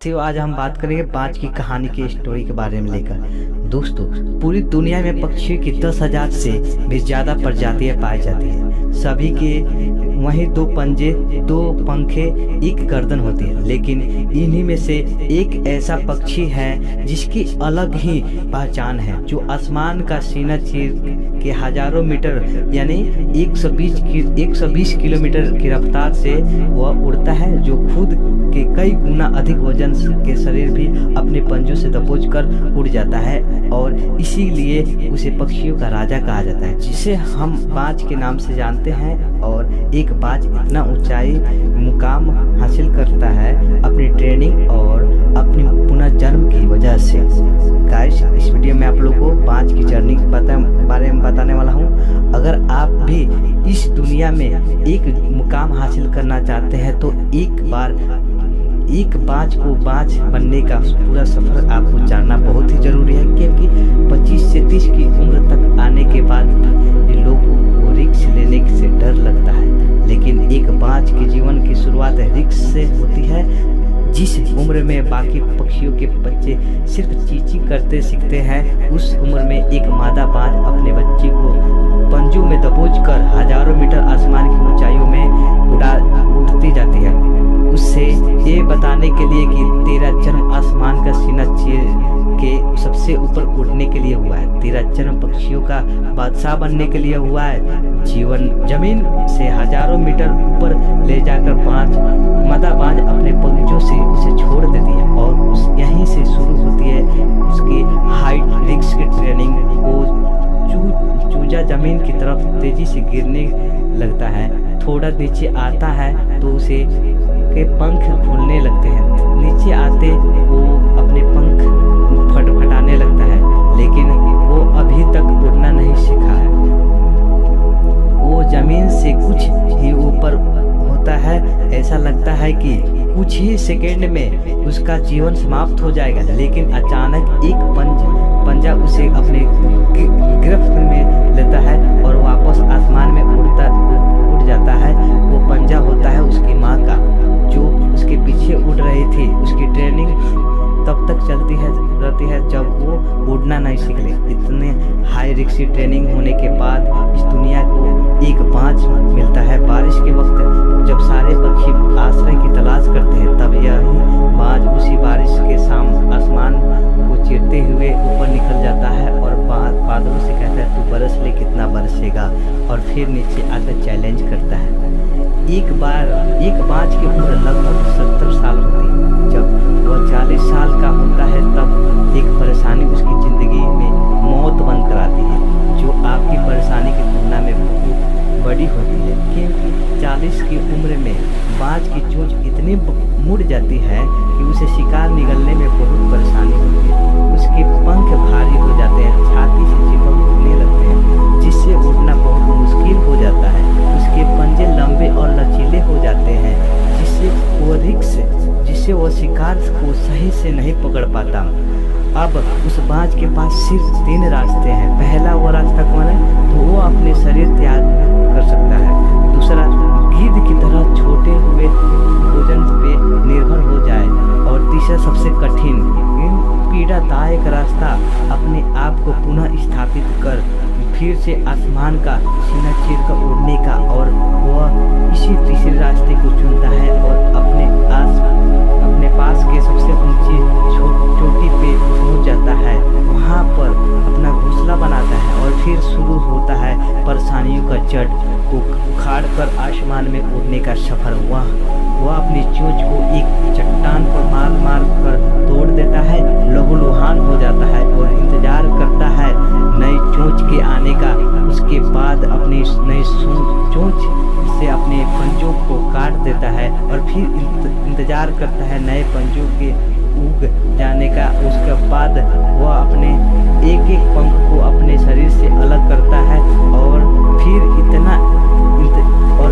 तो आज हम बात करेंगे बाज की कहानी की स्टोरी के बारे में लेकर। दोस्तों, पूरी दुनिया में पक्षियों की 10,000 से भी ज़्यादा प्रजातियां पाई जाती हैं। सभी के वहीं 2 पंजे, 2 पंखे, 1 गर्दन होती है, लेकिन इन्हीं में से एक ऐसा पक्षी है जिसकी अलग ही पहचान है, जो आसमान का सीना चीर के हजारों मीटर यानी 120 किलोमीटर की रफ्तार से वह उड़ता है, जो खुद के कई गुना अधिक वजन के शरीर भी अपने पंजों से दबोच कर उड़ जाता है, और इसीलिए उसे पक्षियों का राजा कहा जाता है, जिसे हम बाज के नाम से जानते हैं। और एक बाज इतना ऊंचाई मुकाम हासिल करता है अपनी ट्रेनिंग और अपनी पुनर्जन्म की वजह से। गाइस, इस वीडियो में आप लोगों को बाज की जर्नी के बारे में बताने वाला हूँ। अगर आप भी इस दुनिया में एक मुकाम हासिल करना चाहते हैं तो एक बाज को बाज बनने का पूरा सफर आपको जानना बहुत ही जरूरी है, क्योंकि 25 से 30 की उम्र तक आने के बाद लोगों को रिस्क लेने से डर लगता है, लेकिन एक बाज के जीवन की शुरुआत रिस्क से होती है। जिस उम्र में बाकी पक्षियों के बच्चे सिर्फ चींची करते सीखते हैं, उस उम्र में एक मादा बाज अपने बच्चे को पंजों में दबोच कर हजारों मीटर आसमान की ऊंचाइयों में उड़ती जाती है। उससे ये बताने के लिए कि तेरा जन्म आसमान का सीना चीर के सबसे ऊपर उड़ने के लिए हुआ है, तेरा जन्म पक्षियों का बादशाह बनने के लिए हुआ है। जमीन से हजारों मीटर ऊपर ले जाकर मादा बाज अपने पंजों से उसे छोड़ देती है, और यहीं से शुरू होती है उसकी हाइट रिस्क की ट्रेनिंग। वो चूजा जमीन की तरफ तेजी से गिरने लगता है, थोड़ा नीचे आता है तो उसे के पंख फूलने लगते हैं। नीचे आते वो अपने पंख फटफटाने लगता है, लेकिन वो अभी तक उड़ना नहीं सीखा है। वो जमीन से कुछ ही ऊपर होता है, ऐसा लगता है कि कुछ ही सेकंड में उसका जीवन समाप्त हो जाएगा, लेकिन अचानक एक पंजा उसे अपने गिरफ्त में लेता है और वापस आसमान में उड़ जाता है। वो पंजा होता है उसकी माँ का, जो उसके पीछे उड़ रही थी। उसकी ट्रेनिंग तब तक चलती रहती है जब वो उड़ना नहीं सीख ले। इतने हाई रिस्क की ट्रेनिंग होने के बाद इस दुनिया को एक बाज मिलता है। बारिश के वक्त जब सारे पक्षी आश्रय की तलाश करते हैं, तब यही बाज उसी बारिश के आसमान को चीरते हुए ऊपर निकल जाता है और बादलों से कहता है, तू बरस ले, कितना बरसेगा, और फिर नीचे आकर चैलेंज करता है। एक बाज की उम्र लगभग 70 साल होती है। जब वह 40 साल का होता है, तब एक परेशानी उसकी जिंदगी में मौत बनकर आती है, जो आपकी परेशानी की तुलना में बहुत बड़ी होती है, क्योंकि 40 की उम्र में बाज की चोंच इतनी मुड़ जाती है कि उसे शिकार निगलने में बहुत परेशानी होती है। उसके पंख भारी हो जाते हैं, छाती से चिपकने लगते हैं, जिससे उड़ना बहुत मुश्किल हो जाता है। उसके पंजे लंबे और लचीले हो जाते हैं, जिससे वो शिकार को सही से नहीं पकड़ पाता। अब उस बाज के पास सिर्फ 3 रास्ते हैं। पहला वो रास्ता कौन है? तो वो अपने शरीर त्याग कर सकता है। दूसरा, गिद्ध की तरह छोटे हुए भोजन पे निर्भर हो जाए, और तीसरा सबसे कठिन पीड़ादायक रास्ता, अपने आप को पुनः स्थापित कर फिर से आसमान का सीना चीर कर उड़ने का। और वह इसी तीसरे रास्ते को चुनता है और अपने पास के सबसे ऊंची चोटी पे पहुंच जाता है। वहां पर अपना घोंसला बनाता है और फिर शुरू होता है परेशानियों का जड़ को उखाड़ कर आसमान में उड़ने का सफर। वह अपनी चोंच को एक चट्टान पर मार कर तोड़ देता है, लहूलुहान हो जाता है और इंतजार करता है नई चोंच के आने का। उसके बाद अपनी नई चोंच से अपने पंजों को काट देता है और फिर इंतजार करता है नए पंजों के उग जाने का। उसके बाद वह अपने एक पंख को अपने शरीर से अलग करता है और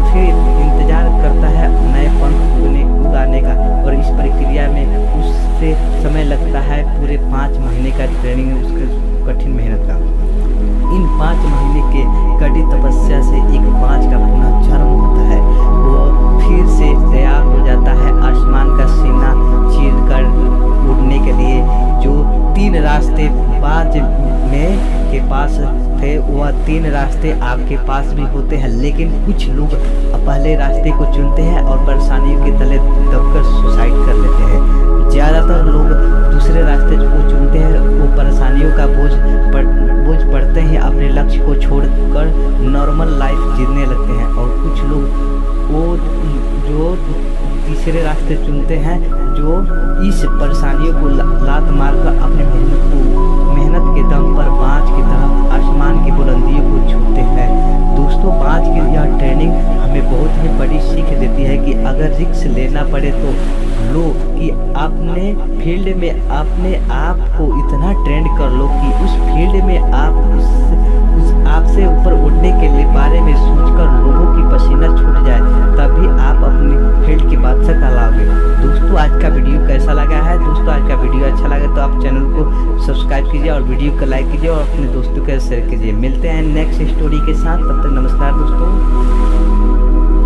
फिर इंतजार करता है नए पंख उगाने का। और इस प्रक्रिया में उससे समय लगता है पूरे 5 महीने का ट्रेनिंग, उसके कठिन मेहनत का। इन 5 महीने के कड़ी तपस्या से एक बाज का पुनः जन्म होता है। वो फिर से तैयार हो जाता है आसमान का सीना चीर कर रास्ते बाज में के पास थे, वह 3 रास्ते आपके पास भी होते हैं, लेकिन कुछ लोग पहले रास्ते को चुनते हैं और परेशानियों के तले दबकर सुसाइड कर लेते हैं। ज़्यादातर लोग दूसरे रास्ते को चुनते हैं, वो परेशानियों का बोझ पड़ते हैं, अपने लक्ष्य को छोड़कर नॉर्मल लाइफ जीने लगते हैं। और कुछ लोग वो जो तीसरे रास्ते चुनते हैं, जो इस परेशानियों को लात मारकर अपनी मेहनत के दम पर बाज की तरह आसमान की बुलंदियों को छूते हैं। दोस्तों, बाज की यह ट्रेनिंग हमें बहुत ही बड़ी सीख देती है कि अगर रिस्क लेना पड़े तो लो, कि अपने फील्ड में अपने आप को इतना ट्रेंड कर लो कि उस फील्ड में आप आपसे ऊपर उड़ने के लिए बारे में सोचकर लोगों की पसीना छूट जाए, तभी आप अपनी फील्ड की बादशाह कहलाओगे। दोस्तों, आज का वीडियो कैसा लगा है? दोस्तों, आज का वीडियो अच्छा लगे तो आप चैनल को सब्सक्राइब कीजिए और वीडियो को लाइक कीजिए और अपने दोस्तों के शेयर कीजिए। मिलते हैं नेक्स्ट स्टोरी के साथ, तब तक नमस्कार दोस्तों।